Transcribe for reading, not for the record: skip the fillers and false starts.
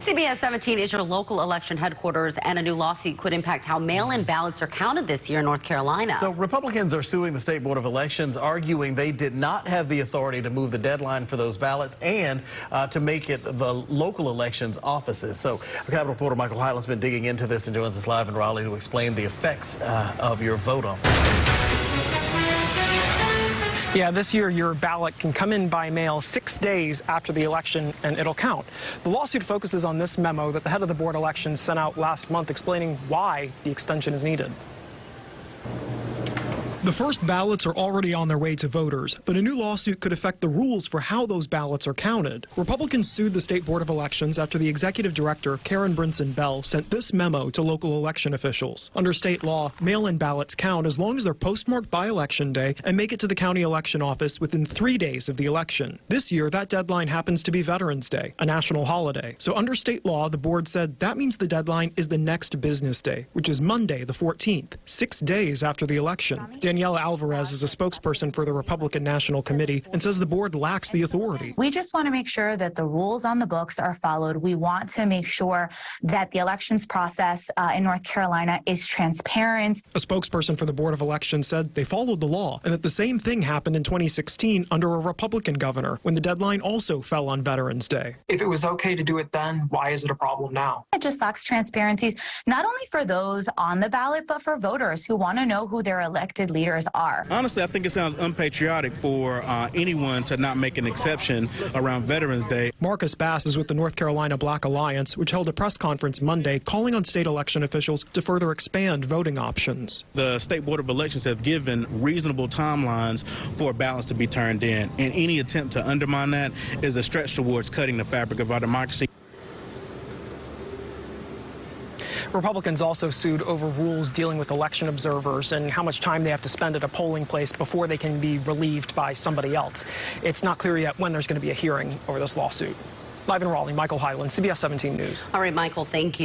CBS 17 is your local election headquarters, and a new lawsuit could impact how mail-in ballots are counted this year in North Carolina. So Republicans are suing the State Board of Elections, arguing they did not have the authority to move the deadline for those ballots and to make it the local elections offices. So our Capitol reporter Michael Hyland's been digging into this and joins us live in Raleigh to explain the effects of your vote on this. Yeah, this year your ballot can come in by mail 6 days after the election and it'll count. The lawsuit focuses on this memo that the head of the board elections sent out last month explaining why the extension is needed. The first ballots are already on their way to voters, but a new lawsuit could affect the rules for how those ballots are counted. Republicans sued the State Board of Elections after the executive director, Karen Brinson Bell, sent this memo to local election officials. Under state law, mail-in ballots count as long as they're postmarked by Election Day and make it to the county election office within 3 days of the election. This year, that deadline happens to be Veterans Day, a national holiday. So under state law, the board said that means the deadline is the next business day, which is Monday, the 14th, 6 days after the election. Daniela Alvarez is a spokesperson for the Republican National Committee and says the board lacks the authority. We just want to make sure that the rules on the books are followed. We want to make sure that the elections process in North Carolina is transparent. A spokesperson for the Board of Elections said they followed the law and that the same thing happened in 2016 under a Republican governor when the deadline also fell on Veterans Day. If it was okay to do it then, why is it a problem now? It just lacks transparency, not only for those on the ballot, but for voters who want to know who their elected leaders are. Honestly, I think it sounds unpatriotic for anyone to not make an exception around Veterans Day. Marcus Bass is with the North Carolina Black Alliance, which held a press conference Monday calling on state election officials to further expand voting options. The State Board of Elections have given reasonable timelines for ballots to be turned in, and any attempt to undermine that is a stretch towards cutting the fabric of our democracy. Republicans also sued over rules dealing with election observers and how much time they have to spend at a polling place before they can be relieved by somebody else. It's not clear yet when there's going to be a hearing over this lawsuit. Live in Raleigh, Michael Hyland, CBS 17 News. All right, Michael, thank you.